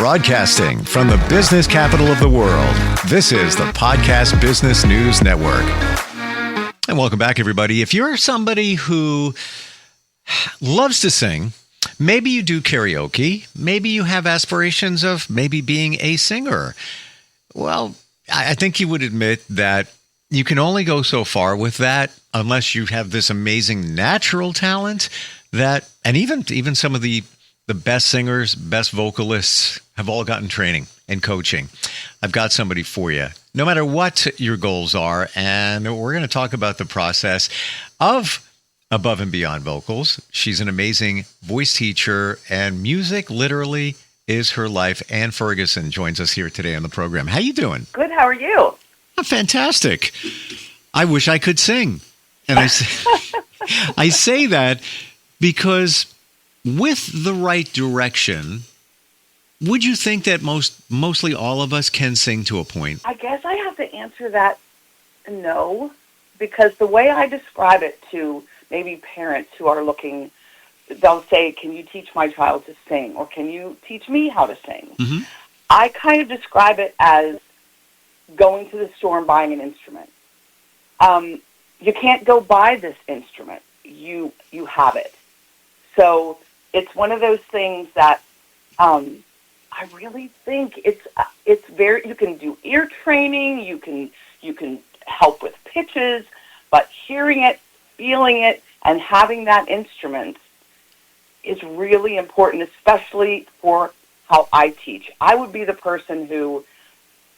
Broadcasting from the business capital of the world, this is the Podcast Business News Network. And welcome back, everybody. If you're somebody who loves to sing, maybe you do karaoke, maybe you have aspirations of maybe being a singer, well, I think you would admit that you can only go so far with that unless you have this amazing natural talent that, and even some of the best singers, best vocalists have all gotten training and coaching. I've got somebody for you, no matter what your goals are. And we're going to talk about the process of Above and Beyond Vocals. She's an amazing voice teacher, and music literally is her life. Ann Ferguson joins us here today on the program. How you doing? Good. How are you? Fantastic. I wish I could sing. And I say that because with the right direction, would you think that mostly all of us can sing to a point? I guess I have to answer that no, because the way I describe it to maybe parents who are looking, they'll say, can you teach my child to sing? Or can you teach me how to sing? Mm-hmm. I kind of describe it as going to the store and buying an instrument. You can't go buy this instrument. You have it. So it's one of those things that I really think it's very. You can do ear training. You can help with pitches, but hearing it, feeling it, and having that instrument is really important, especially for how I teach. I would be the person who,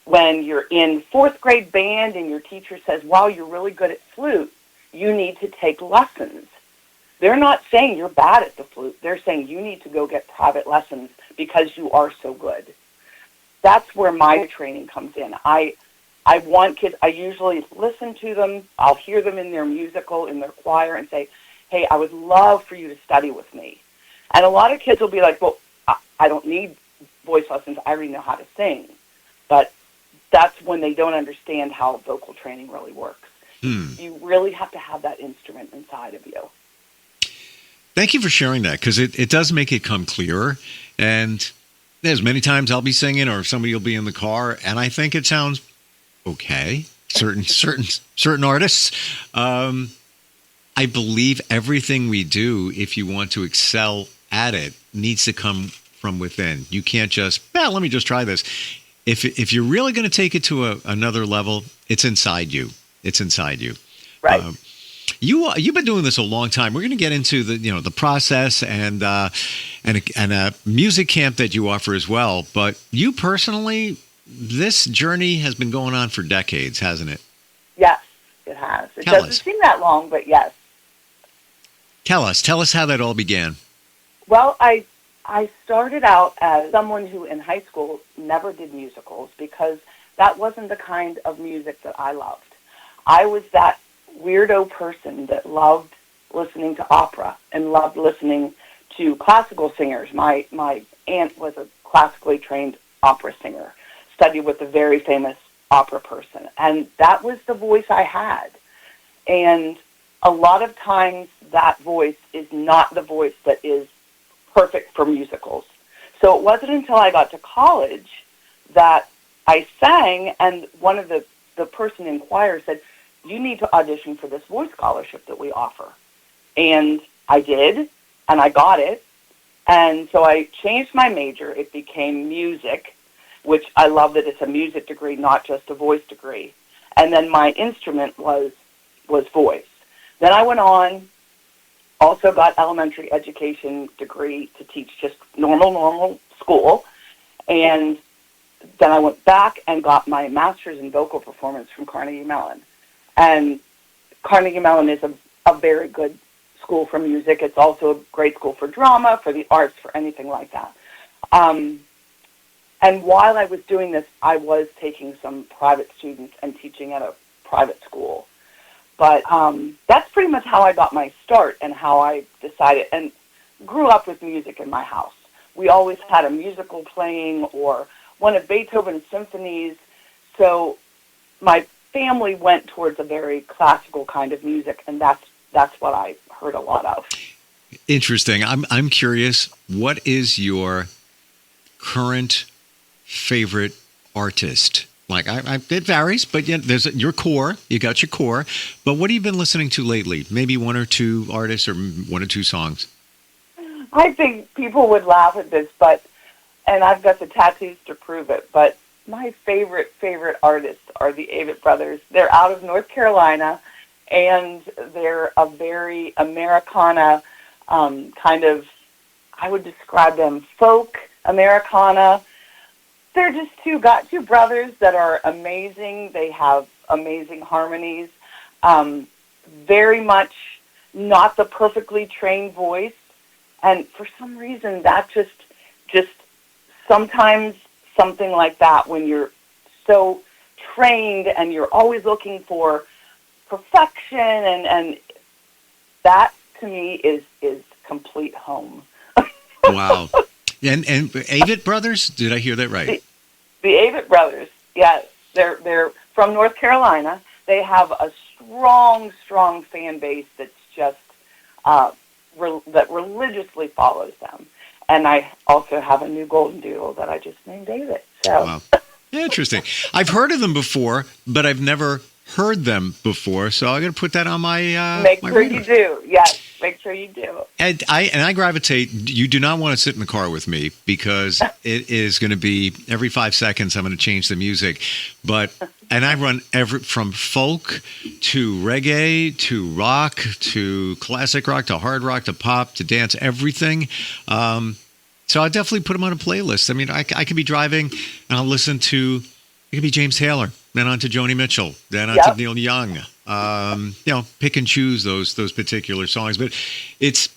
when you're in fourth grade band and your teacher says, wow, you're really good at flute, you need to take lessons. They're not saying you're bad at the flute. They're saying you need to go get private lessons because you are so good. That's where my training comes in. I want kids, I usually listen to them. I'll hear them in their musical, in their choir, and say, hey, I would love for you to study with me. And a lot of kids will be like, well, I don't need voice lessons. I already know how to sing. But that's when they don't understand how vocal training really works. You really have to have that instrument inside of you. Thank you for sharing that, because it does make it come clearer. And there's many times I'll be singing or somebody will be in the car, and I think it sounds okay. Certain artists. I believe everything we do, if you want to excel at it, needs to come from within. You can't just, let me just try this. If you're really going to take it to another level, it's inside you. It's inside you. Right. You've been doing this a long time. We're going to get into the process and a music camp that you offer as well. But you personally, this journey has been going on for decades, hasn't it? Yes, it has. It doesn't seem that long, but yes. Tell us how that all began. Well, I started out as someone who in high school never did musicals because that wasn't the kind of music that I loved. I was that weirdo person that loved listening to opera and loved listening to classical singers. My aunt was a classically trained opera singer, studied with a very famous opera person, and that was the voice I had. And a lot of times that voice is not the voice that is perfect for musicals. So it wasn't until I got to college that I sang, and one of the person in choir said, you need to audition for this voice scholarship that we offer. And I did, and I got it. And so I changed my major. It became music, which I love that it's a music degree, not just a voice degree. And then my instrument was voice. Then I went on, also got elementary education degree to teach just normal school. And then I went back and got my master's in vocal performance from Carnegie Mellon. And Carnegie Mellon is a very good school for music. It's also a great school for drama, for the arts, for anything like that. And while I was doing this, I was taking some private students and teaching at a private school. But that's pretty much how I got my start and how I decided, and grew up with music in my house. We always had a musical playing or one of Beethoven's symphonies. So my family went towards a very classical kind of music, and that's what I heard a lot of. Interesting. I'm curious, what is your current favorite artist? Like, it varies, but yeah, there's your core. You got your core. But what have you been listening to lately? Maybe one or two artists or one or two songs? I think people would laugh at this, and I've got the tattoos to prove it, but my favorite artists are the Avett Brothers. They're out of North Carolina, and they're a very Americana kind of, I would describe them folk Americana. They're just two brothers that are amazing. They have amazing harmonies. Very much not the perfectly trained voice. And for some reason, that just sometimes something like that, when you're so trained and you're always looking for perfection, and that to me is complete home. Wow. And Avett Brothers, did I hear that right? The Avett Brothers, yes. They're from North Carolina. They have a strong fan base that's just that religiously follows them. And I also have a new golden doodle that I just named David. So. Wow. Interesting. I've heard of them before, but I've never heard them before. So I got to put that on my Make my sure radar. you do. Yes, make sure you do. And I gravitate. You do not want to sit in the car with me, because it is going to be every 5 seconds I'm going to change the music. And I run from folk to reggae to rock to classic rock to hard rock to pop to dance, everything. So I'll definitely put them on a playlist. I mean, I could be driving and I'll listen to, it could be James Taylor, then on to Joni Mitchell, then on to Neil Young. Pick and choose those particular songs. But it's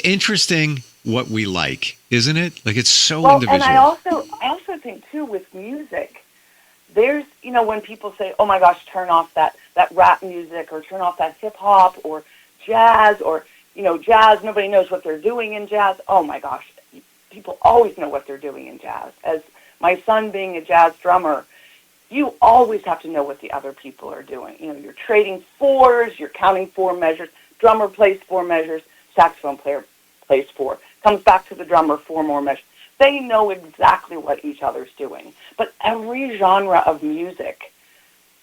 interesting what we like, isn't it? Like, it's so individual. And I also think too, with music, there's, when people say, oh my gosh, turn off that rap music, or turn off that hip hop or jazz, or jazz, nobody knows what they're doing in jazz. Oh my gosh, people always know what they're doing in jazz. As my son being a jazz drummer, you always have to know what the other people are doing. You're trading fours, you're counting four measures. Drummer plays four measures, saxophone player plays four. Comes back to the drummer, four more measures. They know exactly what each other's doing. But every genre of music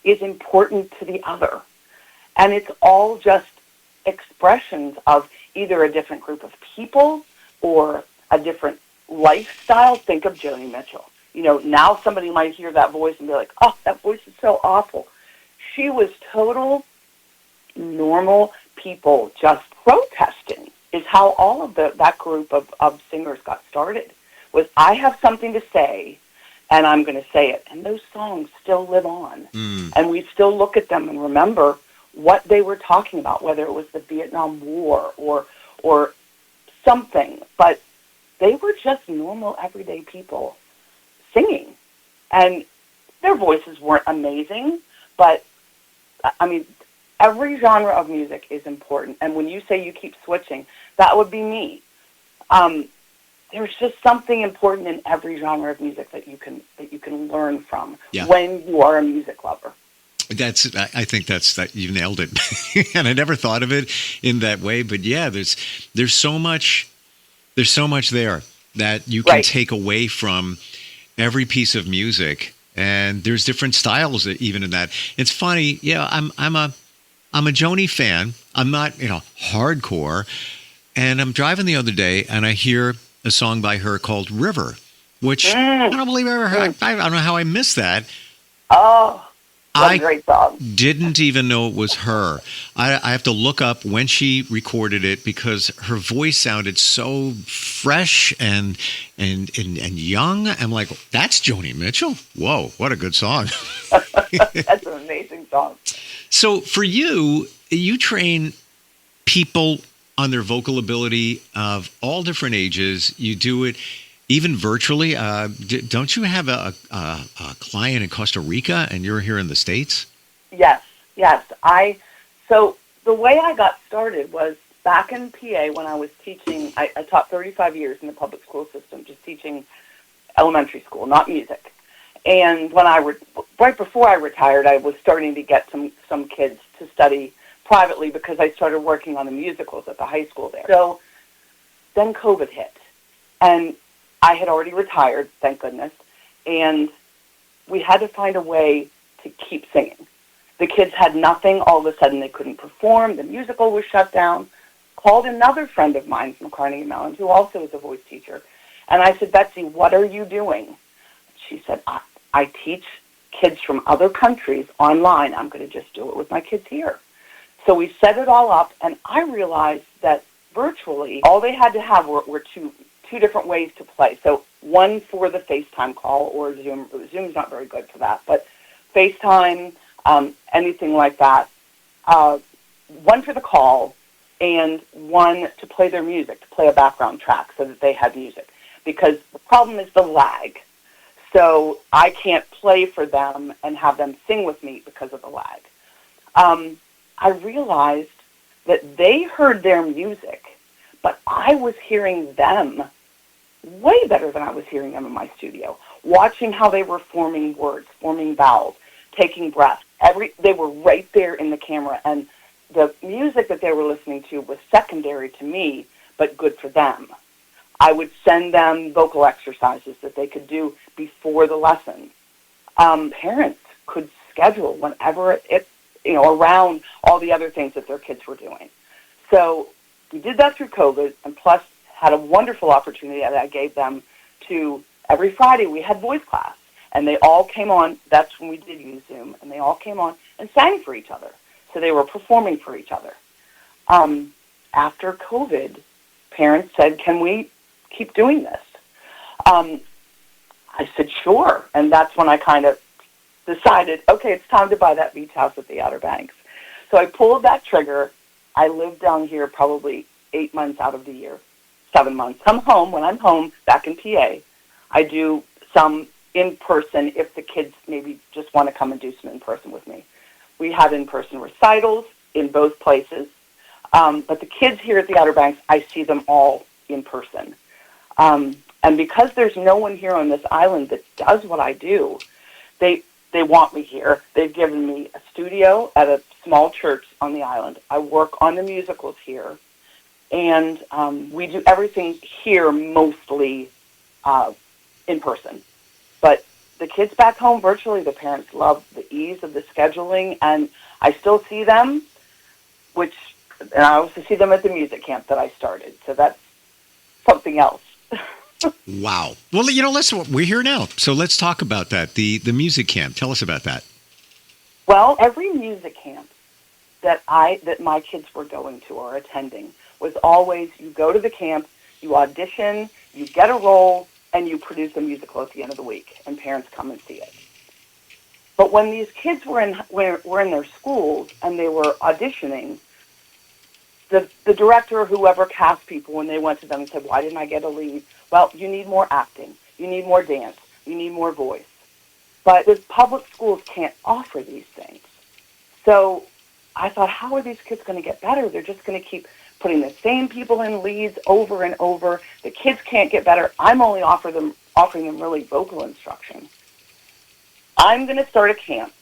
is important to the other. And it's all just expressions of either a different group of people or a different lifestyle. Think of Joni Mitchell. Now somebody might hear that voice and be like, oh, that voice is so awful. She was total normal people just protesting, is how all of that group of singers got started. Was, I have something to say, and I'm going to say it. And those songs still live on. And we still look at them and remember what they were talking about, whether it was the Vietnam War or something. But they were just normal, everyday people singing. And their voices weren't amazing, but, I mean, every genre of music is important. And when you say you keep switching, that would be me. There's just something important in every genre of music that you can learn from when you are a music lover. I think that you nailed it. And I never thought of it in that way, but yeah, there's so much there that you can take away from every piece of music, and there's different styles even in that. It's funny, I'm a Joni fan. I'm not, hardcore, and I'm driving the other day and I hear a song by her called River, which I don't believe I ever heard. I don't know how I missed that. Oh, what a great song. Didn't even know it was her. I have to look up when she recorded it, because her voice sounded so fresh and young. I'm like, that's Joni Mitchell? Whoa, what a good song. That's an amazing song. So for you train people on their vocal ability of all different ages. You do it even virtually. Don't you have a client in Costa Rica, and you're here in the States? Yes. So the way I got started was back in PA when I was teaching. I taught 35 years in the public school system, just teaching elementary school, not music. And when right before I retired, I was starting to get some kids to study privately, because I started working on the musicals at the high school there. So then COVID hit, and I had already retired, thank goodness, and we had to find a way to keep singing. The kids had nothing. All of a sudden, they couldn't perform. The musical was shut down. Called another friend of mine from Carnegie Mellon, who also is a voice teacher. And I said, Betsy, what are you doing? She said, I teach kids from other countries online. I'm going to just do it with my kids here. So we set it all up, and I realized that virtually all they had to have were two different ways to play. So one for the FaceTime call or Zoom. Zoom's not very good for that, but FaceTime, anything like that. One for the call and one to play their music, to play a background track so that they had music. Because the problem is the lag. So I can't play for them and have them sing with me because of the lag. I realized that they heard their music, but I was hearing them way better than I was hearing them in my studio, watching how they were forming words, forming vowels, taking breaths. They were right there in the camera, and the music that they were listening to was secondary to me, but good for them. I would send them vocal exercises that they could do before the lesson. Parents could schedule whenever around all the other things that their kids were doing. So we did that through COVID, and plus had a wonderful opportunity that I gave them to every Friday we had voice class, and they all came on. That's when we did use Zoom, and they all came on and sang for each other. So they were performing for each other. After COVID, parents said, can we keep doing this? I said, sure. And that's when I kind of decided, okay, it's time to buy that beach house at the Outer Banks. So I pulled that trigger. I lived down here probably 8 months out of the year, 7 months. I'm home. When I'm home back in PA, I do some in-person if the kids maybe just want to come and do some in-person with me. We have in-person recitals in both places. But the kids here at the Outer Banks, I see them all in person. And because there's no one here on this island that does what I do, they want me here. They've given me a studio at a small church on the island. I work on the musicals here. And we do everything here mostly in person. But the kids back home virtually, the parents love the ease of the scheduling. And I still see them, and I also see them at the music camp that I started. So that's something else. Wow. Well, we're here now. So let's talk about that, the music camp. Tell us about that. Well, every music camp that my kids were going to or attending was always, you go to the camp, you audition, you get a role, and you produce a musical at the end of the week, and parents come and see it. But when these kids were in their schools and they were auditioning, the director or whoever cast people, when they went to them and said, why didn't I get a lead? Well, you need more acting. You need more dance. You need more voice. But the public schools can't offer these things. So I thought, how are these kids going to get better? They're just going to keep putting the same people in leads over and over. The kids can't get better. I'm only offering them really vocal instruction. I'm going to start a camp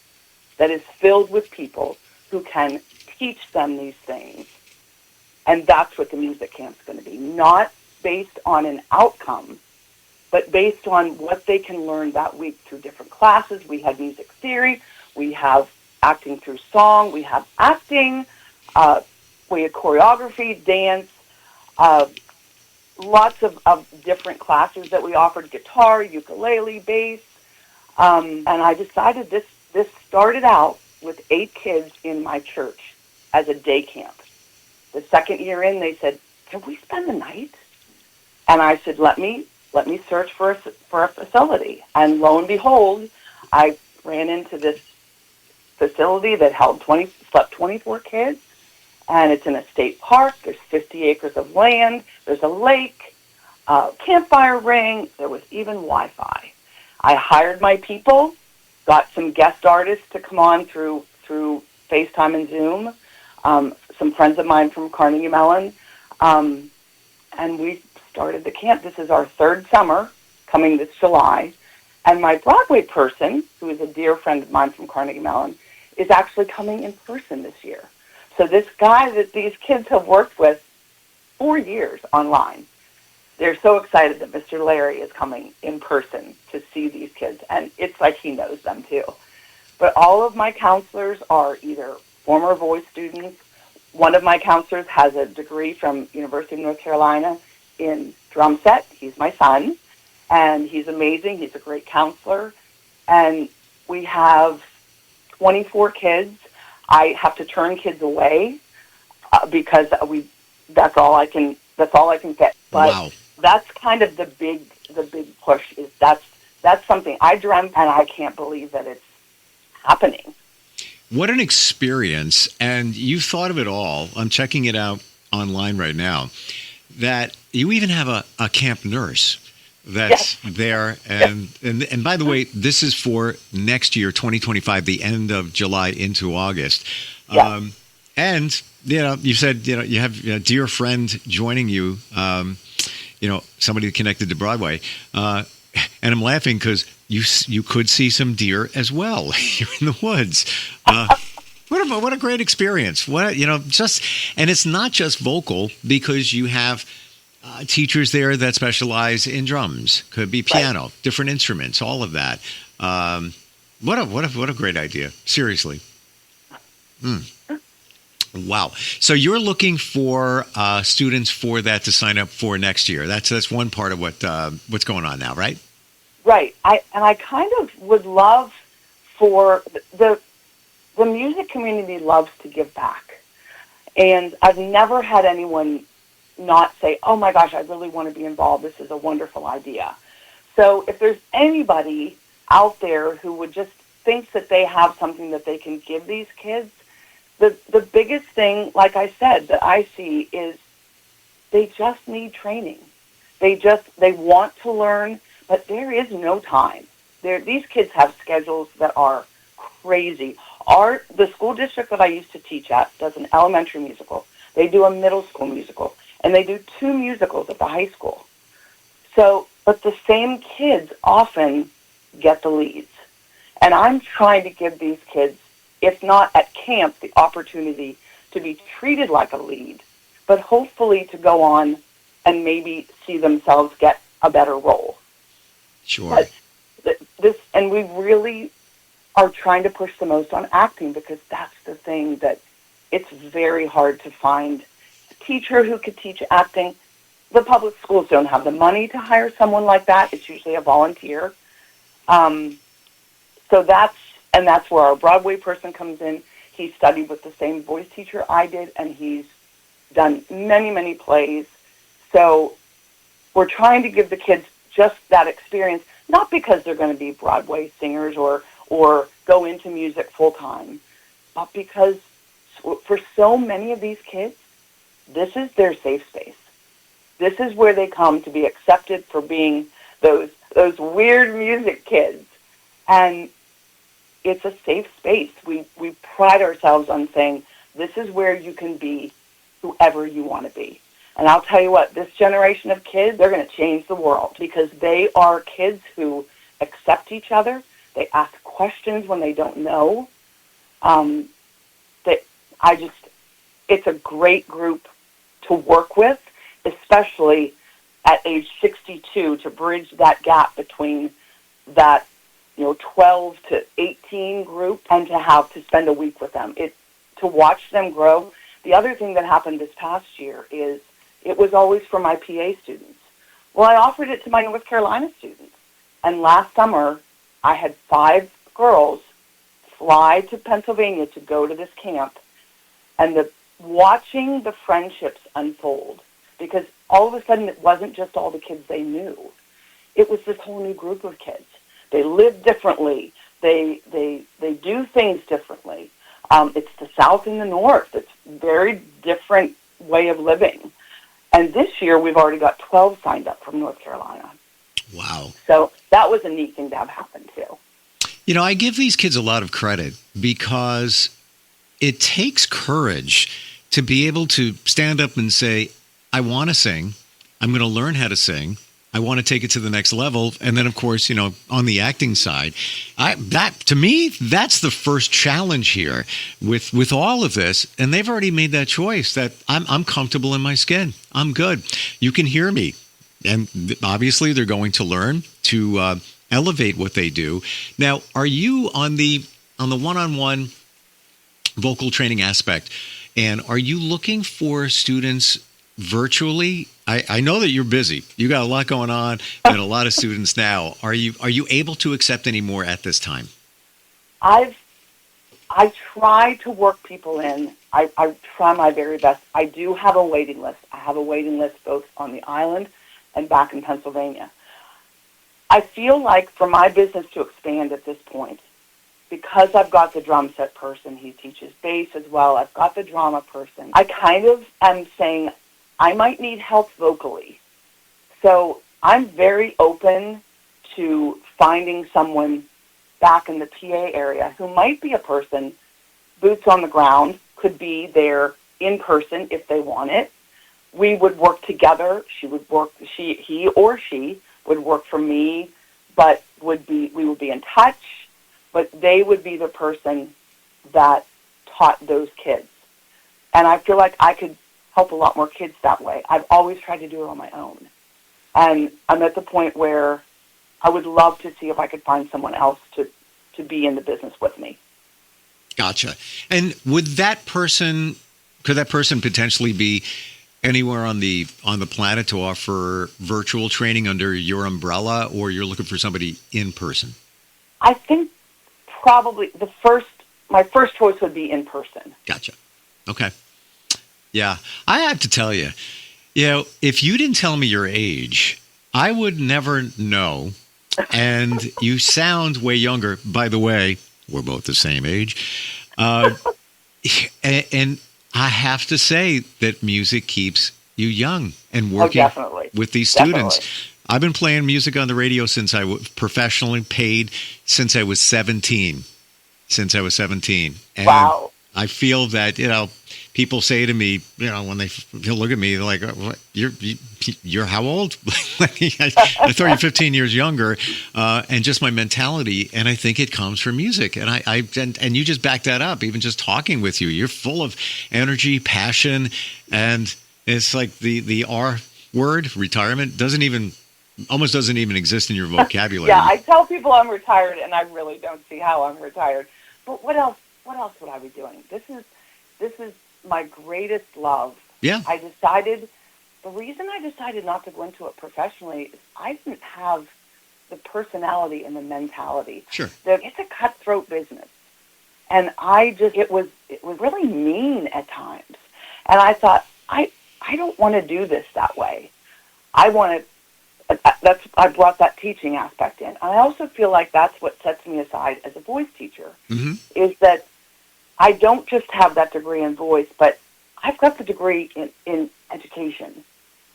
that is filled with people who can teach them these things. And that's what the music camp's going to be. Not based on an outcome, but based on what they can learn that week through different classes. We had music theory. We have acting through song. We have acting. We had choreography, dance, lots of different classes that we offered, guitar, ukulele, bass. And I decided this started out with 8 kids in my church as a day camp. The second year in, they said, can we spend the night? And I said, let me search for a facility. And lo and behold, I ran into this facility that slept 24 kids, and it's in a state park. There's 50 acres of land. There's a lake, campfire ring. There was even Wi-Fi. I hired my people, got some guest artists to come on through FaceTime and Zoom, some friends of mine from Carnegie Mellon, and we started the camp. This is our 3rd summer, coming this July, and my Broadway person, who is a dear friend of mine from Carnegie Mellon, is actually coming in person this year. So this guy that these kids have worked with 4 years online they're so excited that Mr. Larry is coming in person to see these kids, and it's like he knows them too. But all of my counselors are either former voice students. One of my counselors has a degree from University of North Carolina in drum set. He's my son, and he's amazing. He's a great counselor. And we have 24 kids. I have to turn kids away because that's all I can fit. But Wow. that's kind of the big push. Is that's something I dreamt, and I can't believe that it's happening. What an experience. And you thought of it all. I'm checking it out online right now, that you even have a camp nurse that's there. And by the way, this is for next year, 2025, the end of July into August. And, you said, you have a dear friend joining you, somebody connected to Broadway. And I'm laughing because you could see some deer as well here in the woods. What a great experience. And it's not just vocal, because you have teachers there that specialize in drums, could be piano, different instruments, all of that. What a great idea. Seriously. Wow. So you're looking for students for that to sign up for next year. That's one part of what's going on now, right? Right. I kind of would love for the music community loves to give back. And I've never had anyone not say, oh my gosh, I really want to be involved. This is a wonderful idea. So if there's anybody out there who would just think that they have something that they can give these kids, the biggest thing, like I said, that I see is they just need training. They want to learn, but there is no time. These kids have schedules that are crazy. The school district that I used to teach at does an elementary musical. They do a middle school musical, and they do 2 musicals at the high school. So, but the same kids often get the leads. And I'm trying to give these kids, if not at camp, the opportunity to be treated like a lead, but hopefully to go on and maybe see themselves get a better role. Sure. But and we really are trying to push the most on acting, because that's the thing that it's very hard to find a teacher who could teach acting. The public schools don't have the money to hire someone like that. It's usually a volunteer. So that's where our Broadway person comes in. He studied with the same voice teacher I did, and he's done many, many plays. So we're trying to give the kids just that experience, not because they're going to be Broadway singers or go into music full time, but because for so many of these kids, this is their safe space. This is where they come to be accepted for being those weird music kids. And it's a safe space. We pride ourselves on saying, this is where you can be whoever you want to be. And I'll tell you what, this generation of kids, they're going to change the world, because they are kids who accept each other. They ask questions when they don't know. It's a great group to work with, especially at age 62, to bridge that gap between that 12 to 18 group, and to spend a week with them. To watch them grow. The other thing that happened this past year is it was always for my PA students. Well, I offered it to my North Carolina students. And last summer, I had 5 girls fly to Pennsylvania to go to this camp. And watching the friendships unfold, because all of a sudden it wasn't just all the kids they knew. It was this whole new group of kids. They live differently. They do things differently. It's the South and the North. It's very different way of living. And this year we've already got 12 signed up from North Carolina. Wow. So that was a neat thing to have happen too. I give these kids a lot of credit, because it takes courage to be able to stand up and say, I want to sing. I'm going to learn how to sing. I want to take it to the next level. And then, of course, on the acting side, to me, that's the first challenge here with all of this. And they've already made that choice that I'm comfortable in my skin. I'm good. You can hear me. and obviously they're going to learn to elevate what they do. Now, are you on the one-on-one vocal training aspect, and are you looking for students virtually? I know that you're busy. You got a lot going on and a lot of students now. Are you able to accept any more at this time? I try to work people in. I try my very best. I do have a waiting list. I have a waiting list both on the island and back in Pennsylvania. I feel like for my business to expand at this point, because I've got the drum set person, he teaches bass as well, I've got the drama person, I kind of am saying I might need help vocally. So I'm very open to finding someone back in the PA area who might be a person, boots on the ground, could be there in person if they want it. We would work together. He or she would work for me, but we would be in touch, but they would be the person that taught those kids. And I feel like I could help a lot more kids that way. I've always tried to do it on my own. And I'm at the point where I would love to see if I could find someone else to be in the business with me. Gotcha. And could that person potentially be anywhere on the planet to offer virtual training under your umbrella, or you're looking for somebody in person? I think probably my first choice would be in person. Gotcha. Okay. Yeah. I have to tell you, if you didn't tell me your age, I would never know. And you sound way younger. By the way, we're both the same age. And I have to say that music keeps you young and working with these students. Definitely. I've been playing music on the radio since I was professionally paid since I was 17. And wow. I feel that, people say to me, when they look at me, they're like, what? You're how old? I thought you're 15 years younger, and just my mentality. And I think it comes from music. And and you just back that up, even just talking with you. You're full of energy, passion, and it's like the R word, retirement, almost doesn't even exist in your vocabulary. Yeah, I tell people I'm retired, and I really don't see how I'm retired. But what else would I be doing? This is my greatest love. Yeah. The reason I decided not to go into it professionally is I didn't have the personality and the mentality. Sure. It's a cutthroat business. And it was really mean at times. And I thought, I don't want to do this that way. I brought that teaching aspect in. And I also feel like that's what sets me aside as a voice teacher, is that I don't just have that degree in voice, but I've got the degree in education,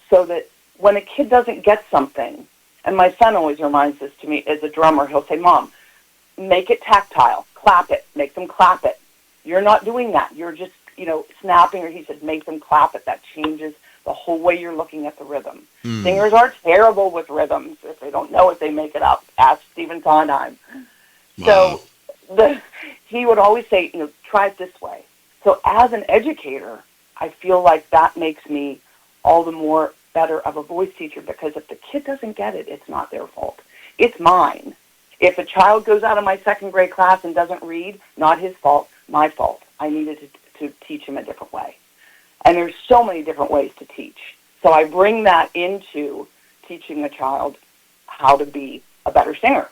so that when a kid doesn't get something, and my son always reminds this to me as a drummer, he'll say, Mom, make it tactile, clap it, make them clap it. You're not doing that. You're just, snapping, or he said, make them clap it. That changes the whole way you're looking at the rhythm. Singers are terrible with rhythms. If they don't know it, they make it up. Ask Stephen Sondheim. Wow. So he would always say, try it this way. So as an educator, I feel like that makes me all the more better of a voice teacher, because if the kid doesn't get it, it's not their fault. It's mine. If a child goes out of my second grade class and doesn't read, not his fault, my fault. I needed to teach him a different way. And there's so many different ways to teach. So I bring that into teaching a child how to be a better singer.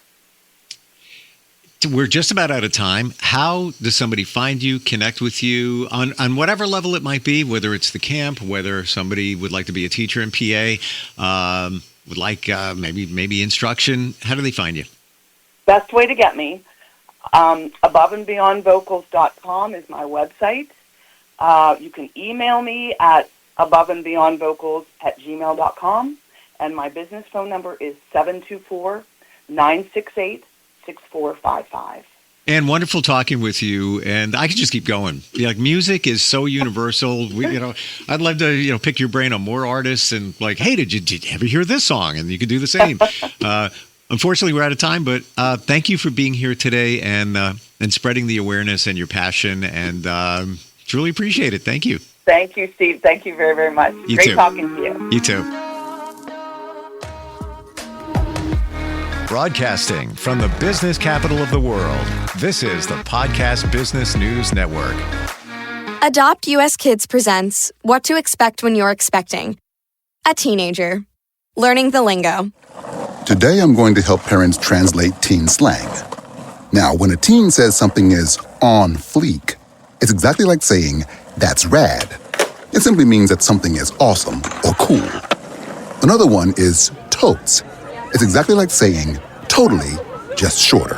We're just about out of time. How does somebody find you, connect with you on whatever level it might be, whether it's the camp, whether somebody would like to be a teacher in PA, would like maybe instruction? How do they find you? Best way to get me, aboveandbeyondvocals.com is my website. You can email me at aboveandbeyondvocals@gmail.com, and my business phone number is 724-968-6455. And wonderful talking with you, and I could just keep going. Music is so universal. I'd love to pick your brain on more artists and hey, did you ever hear this song? And you could do the same. Unfortunately, we're out of time, but thank you for being here today and spreading the awareness and your passion, and truly appreciate it. Thank you. Thank you, Steve. Thank you very, very much. Great talking to you. You too. Broadcasting from the business capital of the world, this is the Podcast Business News Network. Adopt US Kids presents What to Expect When You're Expecting. A teenager. Learning the lingo. Today I'm going to help parents translate teen slang. Now, when a teen says something is on fleek, it's exactly like saying, that's rad. It simply means that something is awesome or cool. Another one is totes. It's exactly like saying, totally, just shorter.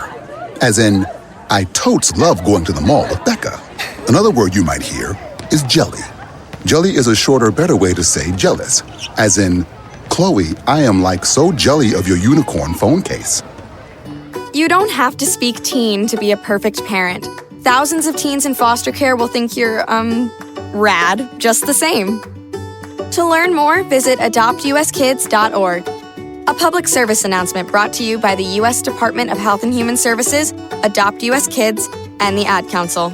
As in, I totes love going to the mall with Becca. Another word you might hear is jelly. Jelly is a shorter, better way to say jealous. As in, Chloe, I am like so jelly of your unicorn phone case. You don't have to speak teen to be a perfect parent. Thousands of teens in foster care will think you're, rad, just the same. To learn more, visit adoptuskids.org. A public service announcement brought to you by the U.S. Department of Health and Human Services, Adopt U.S. Kids, and the Ad Council.